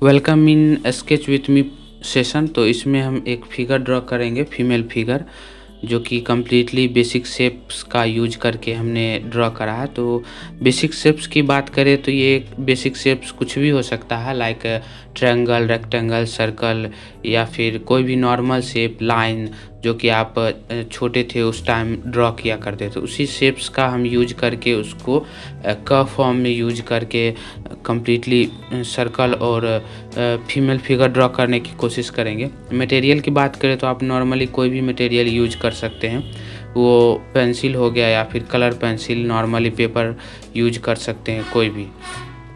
Welcome in sketch with me session. तो इसमें हम एक फिगर ड्रॉ करेंगे, फीमेल फिगर, जो कि कम्प्लीटली बेसिक शेप्स का यूज करके हमने ड्रॉ करा है। तो बेसिक शेप्स की बात करें तो ये बेसिक शेप्स कुछ भी हो सकता है, लाइक ट्रायंगल, रेक्टेंगल, सर्कल, या फिर कोई भी नॉर्मल शेप, लाइन, जो कि आप छोटे थे उस टाइम ड्रॉ किया करते थे। उसी शेप्स का हम यूज करके उसको कर्व फॉर्म में यूज करके कम्प्लीटली सर्कल और फीमेल फिगर ड्रॉ करने की कोशिश करेंगे। मटेरियल की बात करें तो आप नॉर्मली कोई भी मटेरियल यूज कर सकते हैं, वो पेंसिल हो गया या फिर colour pencil, normally paper use कर सकते हैं कोई भी।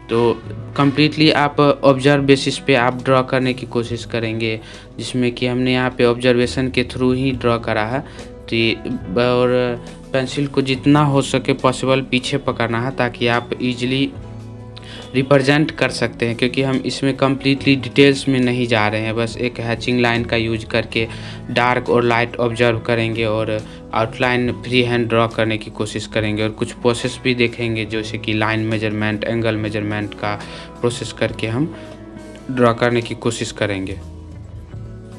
तो कम्प्लीटली आप ऑब्जर्व बेसिस पे आप ड्रॉ करने की कोशिश करेंगे, जिसमें कि हमने यहाँ पे ऑब्जर्वेशन के थ्रू ही ड्रॉ करा है। तो ये और पेंसिल को जितना हो सके पॉसिबल पीछे पकड़ना है, ताकि आप इजीली रिप्रेजेंट कर सकते हैं, क्योंकि हम इसमें कम्प्लीटली डिटेल्स में नहीं जा रहे हैं। बस एक हैचिंग लाइन का यूज करके डार्क और लाइट ऑब्जर्व करेंगे और आउटलाइन फ्री हैंड ड्रॉ करने की कोशिश करेंगे, और कुछ प्रोसेस भी देखेंगे, जैसे कि लाइन मेजरमेंट, एंगल मेजरमेंट का प्रोसेस करके हम ड्रॉ करने की कोशिश करेंगे।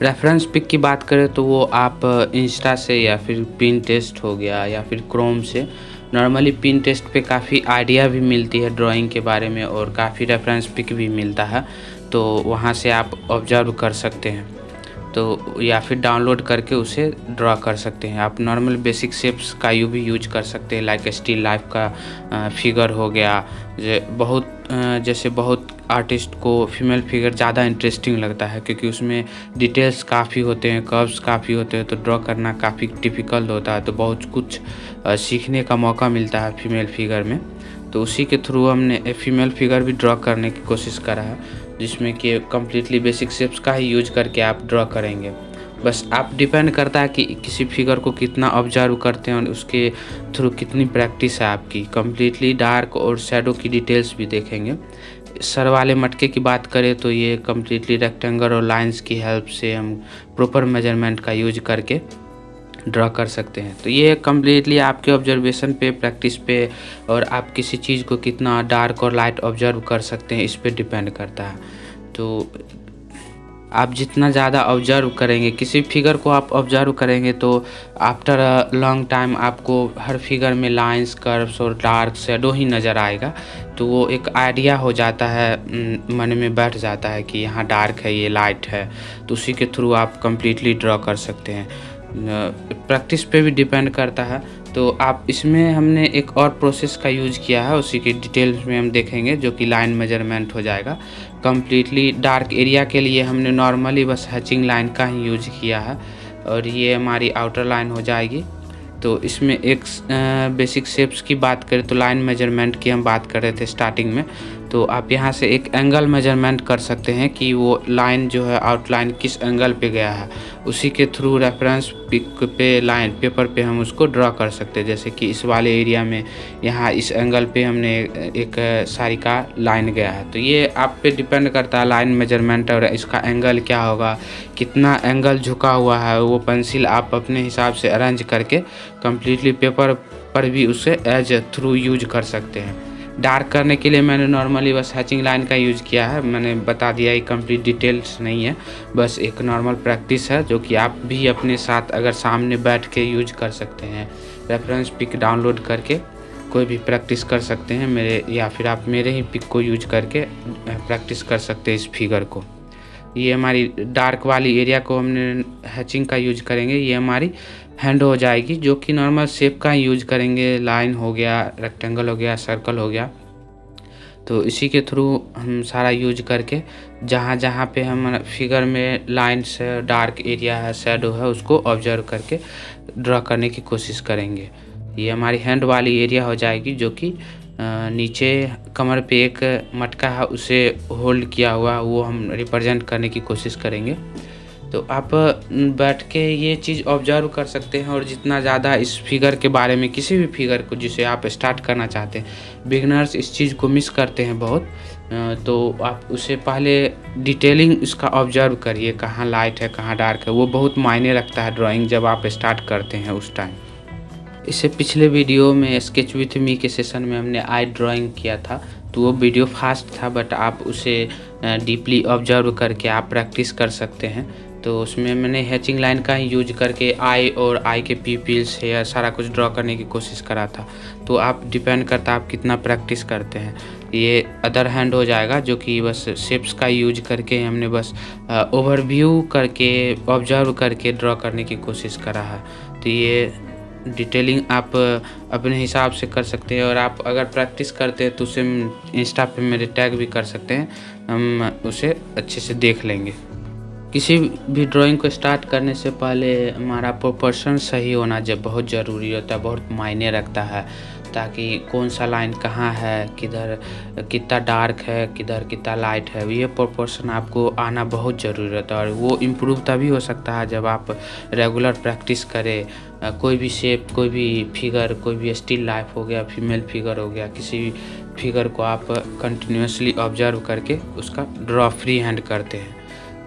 रेफरेंस पिक की बात करें तो वो आप इंस्टा से या फिर पिंटरेस्ट हो गया या फिर क्रोम से, नॉर्मली पिंटरेस्ट पे काफ़ी आइडिया भी मिलती है ड्राइंग के बारे में और काफ़ी रेफरेंस पिक भी मिलता है, तो वहाँ से आप ऑब्जर्व कर सकते हैं। तो या फिर डाउनलोड करके उसे ड्रॉ कर सकते हैं। आप नॉर्मल बेसिक शेप्स का भी यूज कर सकते हैं, लाइक स्टिल लाइफ का फिगर हो गया। जैसे बहुत आर्टिस्ट को फीमेल फिगर ज़्यादा इंटरेस्टिंग लगता है, क्योंकि उसमें डिटेल्स काफ़ी होते हैं, कर्व्स काफ़ी होते हैं, तो ड्रॉ करना काफ़ी डिफ़िकल्ट होता है। तो बहुत कुछ सीखने का मौका मिलता है फीमेल फिगर में। तो उसी के थ्रू हमने फीमेल फिगर भी ड्रॉ करने की कोशिश करा है, जिसमें कि कम्प्लीटली बेसिक शेप्स का ही यूज करके आप ड्रॉ करेंगे। बस आप डिपेंड करता है कि किसी फिगर को कितना ऑब्जर्व करते हैं और उसके थ्रू कितनी प्रैक्टिस है आपकी। कम्प्लीटली डार्क और शैडो की डिटेल्स भी देखेंगे। सर वाले मटके की बात करें तो ये कम्प्लीटली रेक्टेंगल और लाइंस की हेल्प से हम प्रॉपर मेजरमेंट का यूज करके ड्रॉ कर सकते हैं। तो ये कम्प्लीटली आपके ऑब्जर्वेशन पे, प्रैक्टिस पे, और आप किसी चीज़ को कितना डार्क और लाइट ऑब्जर्व कर सकते हैं, इस पे डिपेंड करता है। तो आप जितना ज़्यादा ऑब्जर्व करेंगे, किसी फिगर को आप ऑब्जर्व करेंगे, तो आफ्टर अ लॉन्ग टाइम आपको हर फिगर में लाइंस, कर्व्स और डार्क शैडो ही नज़र आएगा। तो वो एक आइडिया हो जाता है, मन में बैठ जाता है कि यहाँ डार्क है, ये लाइट है। तो उसी के थ्रू आप कम्प्लीटली ड्रॉ कर सकते हैं। प्रैक्टिस पे भी डिपेंड करता है। तो आप इसमें हमने एक और प्रोसेस का यूज़ किया है, उसी के डिटेल्स में हम देखेंगे, जो कि लाइन मेजरमेंट हो जाएगा। कम्प्लीटली डार्क एरिया के लिए हमने नॉर्मली बस हैचिंग लाइन का ही यूज किया है, और ये हमारी आउटर लाइन हो जाएगी। तो इसमें एक बेसिक शेप्स की बात करें तो लाइन मेजरमेंट की हम बात कर रहे थे स्टार्टिंग में। तो आप यहाँ से एक एंगल मेजरमेंट कर सकते हैं कि वो लाइन जो है आउटलाइन किस एंगल पे गया है। उसी के थ्रू रेफरेंस पिक पे, लाइन पेपर पे हम उसको ड्रॉ कर सकते हैं। जैसे कि इस वाले एरिया में यहाँ इस एंगल पे हमने एक सारी का लाइन गया है। तो ये आप पे डिपेंड करता है लाइन मेजरमेंट, और इसका एंगल क्या होगा, कितना एंगल झुका हुआ है, वो पेंसिल आप अपने हिसाब से अरेंज करके कम्प्लीटली पेपर पर भी उसे एज थ्रू यूज कर सकते हैं। डार्क करने के लिए मैंने नॉर्मली बस हैचिंग लाइन का यूज़ किया है। मैंने बता दिया, ये कंप्लीट डिटेल्स नहीं है, बस एक नॉर्मल प्रैक्टिस है, जो कि आप भी अपने साथ अगर सामने बैठ के यूज कर सकते हैं। रेफरेंस पिक डाउनलोड करके कोई भी प्रैक्टिस कर सकते हैं मेरे, या फिर आप मेरे ही पिक को यूज करके प्रैक्टिस कर सकते हैं इस फिगर को। ये हमारी डार्क वाली एरिया को हमने हैचिंग का यूज करेंगे, ये हमारी हैंड हो जाएगी, जो कि नॉर्मल शेप का यूज करेंगे। लाइन हो गया, रेक्टेंगल हो गया, सर्कल हो गया। तो इसी के थ्रू हम सारा यूज करके जहाँ जहाँ पे हम फिगर में लाइन्स है, डार्क एरिया है, शैडो है, उसको ऑब्जर्व करके ड्रॉ करने की कोशिश करेंगे। ये हमारी हैंड वाली एरिया हो जाएगी, जो कि नीचे कमर पे एक मटका है, उसे होल्ड किया हुआ, वो हम रिप्रेजेंट करने की कोशिश करेंगे। तो आप बैठ के ये चीज़ ऑब्जर्व कर सकते हैं, और जितना ज़्यादा इस फिगर के बारे में, किसी भी फिगर को जिसे आप स्टार्ट करना चाहते हैं, बिगनर्स इस चीज़ को मिस करते हैं बहुत। तो आप उसे पहले डिटेलिंग इसका ऑब्जर्व करिए, कहाँ लाइट है, कहाँ डार्क है। वो बहुत मायने रखता है ड्राइंग जब आप स्टार्ट करते हैं उस टाइम। इससे पिछले वीडियो में स्केच विथ मी के सेशन में हमने आई ड्राइंग किया था, तो वो वीडियो फास्ट था, बट आप उसे डीपली ऑब्जर्व करके आप प्रैक्टिस कर सकते हैं। तो उसमें मैंने हैचिंग लाइन का ही यूज करके आई और आई के पीपल्स हेयर सारा कुछ ड्रॉ करने की कोशिश करा था। तो आप डिपेंड करता है आप कितना प्रैक्टिस करते हैं। ये अदर हैंड हो जाएगा जो कि बस शेप्स का यूज करके हमने बस ओवरव्यू करके ऑब्जर्व करके ड्रॉ करने की कोशिश करा है। तो ये डिटेलिंग आप अपने हिसाब से कर सकते हैं, और आप अगर प्रैक्टिस करते हैं तो उसे इंस्टा पे मेरे टैग भी कर सकते हैं, हम उसे अच्छे से देख लेंगे। किसी भी ड्राइंग को स्टार्ट करने से पहले हमारा प्रोपोर्शन सही होना जब बहुत ज़रूरी होता है, बहुत मायने रखता है, ताकि कौन सा लाइन कहाँ है, किधर कितना डार्क है, किधर कितना लाइट है, ये प्रोपोर्शन आपको आना बहुत ज़रूरी होता है। और वो इम्प्रूव तभी हो सकता है जब आप रेगुलर प्रैक्टिस करें। कोई भी शेप, कोई भी फिगर, कोई भी स्टिल लाइफ हो गया, फीमेल फिगर हो गया, किसी भी फिगर को आप कंटिन्यूसली ऑब्जर्व करके उसका ड्रॉ फ्री हैंड करते हैं।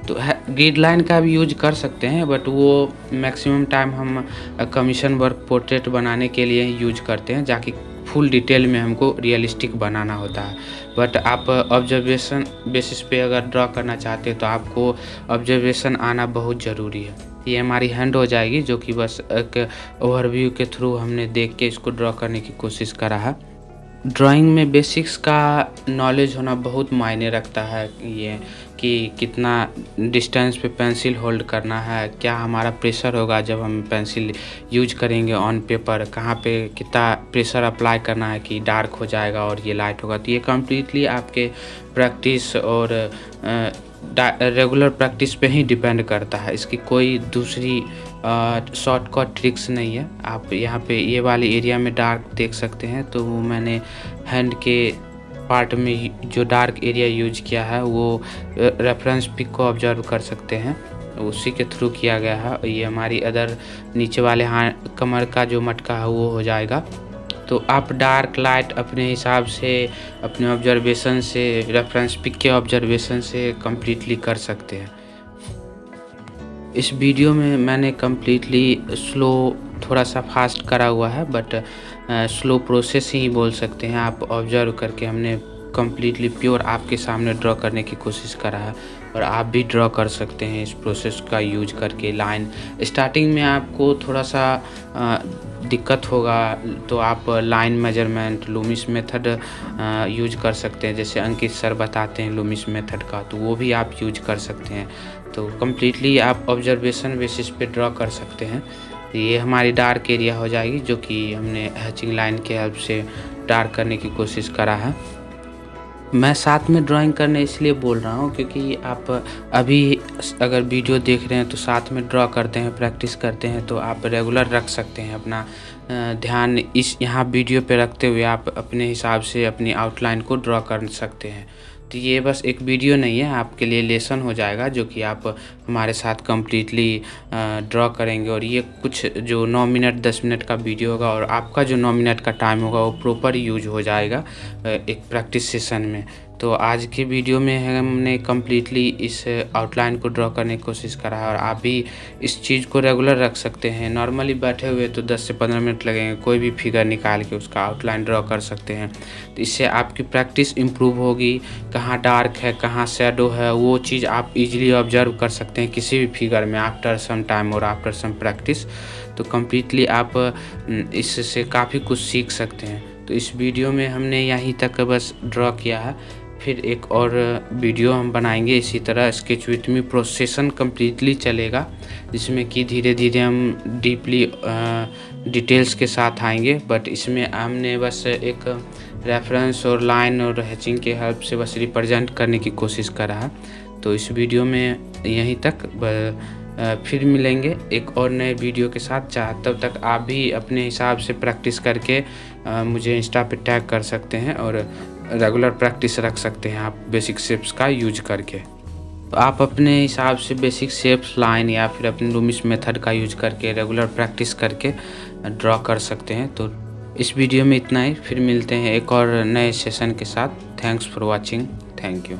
तो ग्रिड लाइन का भी यूज कर सकते हैं, बट वो मैक्सिमम टाइम हम कमीशन वर्क पोर्ट्रेट बनाने के लिए यूज करते हैं, जाकि फुल डिटेल में हमको रियलिस्टिक बनाना होता है। बट आप ऑब्जर्वेशन बेसिस पे अगर ड्रॉ करना चाहते हैं तो आपको ऑब्जर्वेशन आना बहुत ज़रूरी है। ये हमारी हैंड हो जाएगी जो कि बस एक ओवरव्यू के थ्रू हमने देख के इसको ड्रॉ करने की कोशिश करा है। ड्राइंग में बेसिक्स का नॉलेज होना बहुत मायने रखता है, ये कि कितना डिस्टेंस पे पेंसिल होल्ड करना है, क्या हमारा प्रेशर होगा जब हम पेंसिल यूज करेंगे ऑन पेपर, कहाँ पे कितना प्रेशर अप्लाई करना है कि डार्क हो जाएगा और ये लाइट होगा। तो ये कम्प्लीटली आपके प्रैक्टिस और रेगुलर प्रैक्टिस पे ही डिपेंड करता है। इसकी कोई दूसरी शॉर्टकट ट्रिक्स नहीं है। आप यहाँ पे ये वाले एरिया में डार्क देख सकते हैं, तो वो मैंने हैंड के पार्ट में जो डार्क एरिया यूज किया है वो रेफरेंस पिक को ऑब्जर्व कर सकते हैं, उसी के थ्रू किया गया है। ये हमारी अदर नीचे वाले कमर का जो मटका है वो हो जाएगा। तो आप डार्क लाइट अपने हिसाब से, अपने ऑब्जर्वेशन से, रेफरेंस पिक के ऑब्जर्वेशन से कम्प्लीटली कर सकते हैं। इस वीडियो में मैंने कम्प्लीटली स्लो, थोड़ा सा फास्ट करा हुआ है, बट स्लो प्रोसेस ही बोल सकते हैं। आप ऑब्जर्व करके हमने कम्प्लीटली प्योर आपके सामने ड्रॉ करने की कोशिश करा है, और आप भी ड्रॉ कर सकते हैं इस प्रोसेस का यूज करके। लाइन स्टार्टिंग में आपको थोड़ा सा दिक्कत होगा, तो आप line measurement, Lumix method use कर सकते हैं, जैसे अंकित सर बताते हैं लूमिस मेथड का, तो वो भी आप यूज कर सकते हैं। तो कम्प्लीटली आप ऑब्जर्वेशन बेसिस पे ड्रॉ कर सकते हैं। ये हमारी डार्क एरिया हो जाएगी जो कि हमने हैचिंग लाइन के हेल्प से डार्क करने की कोशिश करा है। मैं साथ में ड्राइंग करने इसलिए बोल रहा हूँ क्योंकि आप अभी अगर वीडियो देख रहे हैं तो साथ में ड्रॉ करते हैं, प्रैक्टिस करते हैं, तो आप रेगुलर रख सकते हैं अपना ध्यान इस यहाँ वीडियो पे रखते हुए आप अपने हिसाब से अपनी आउटलाइन को ड्रॉ कर सकते हैं। तो ये बस एक वीडियो नहीं है, आपके लिए लेसन हो जाएगा जो कि आप हमारे साथ कम्प्लीटली ड्रॉ करेंगे। और ये कुछ जो 9 मिनट 10 मिनट का वीडियो होगा, और आपका जो 9 मिनट का टाइम होगा वो प्रॉपर यूज हो जाएगा एक प्रैक्टिस सेशन में। तो आज के वीडियो में हमने कम्प्लीटली इस आउटलाइन को ड्रॉ करने की कोशिश करा है, और आप भी इस चीज़ को रेगुलर रख सकते हैं। नॉर्मली बैठे हुए तो 10 से 15 मिनट लगेंगे, कोई भी फिगर निकाल के उसका आउटलाइन ड्रॉ कर सकते हैं। तो इससे आपकी प्रैक्टिस इम्प्रूव होगी, कहाँ डार्क है, कहाँ शैडो है, वो चीज़ आप इजीली ऑब्जर्व कर सकते हैं किसी भी फिगर में आफ्टर सम टाइम और आफ्टर सम प्रैक्टिस। तो कम्प्लीटली आप इससे काफ़ी कुछ सीख सकते हैं। तो इस वीडियो में हमने यहीं तक बस ड्रॉ किया है, फिर एक और वीडियो हम बनाएंगे इसी तरह स्केच विथ मी प्रोसेसन कम्प्लीटली चलेगा, जिसमें कि धीरे धीरे हम डीपली डिटेल्स के साथ आएंगे। बट इसमें हमने बस एक रेफरेंस और लाइन और हैचिंग के हेल्प से बस रिप्रेजेंट करने की कोशिश करा है। तो इस वीडियो में यहीं तक, फिर मिलेंगे एक और नए वीडियो के साथ। तब तक आप भी अपने हिसाब से प्रैक्टिस करके मुझे इंस्टा पे टैग कर सकते हैं, और रेगुलर प्रैक्टिस रख सकते हैं आप बेसिक शेप्स का यूज करके। तो आप अपने हिसाब से बेसिक शेप्स, लाइन या फिर अपने लूमिस मेथड का यूज करके रेगुलर प्रैक्टिस करके ड्रॉ कर सकते हैं। तो इस वीडियो में इतना ही, फिर मिलते हैं एक और नए सेशन के साथ। Thanks for watching, thank you.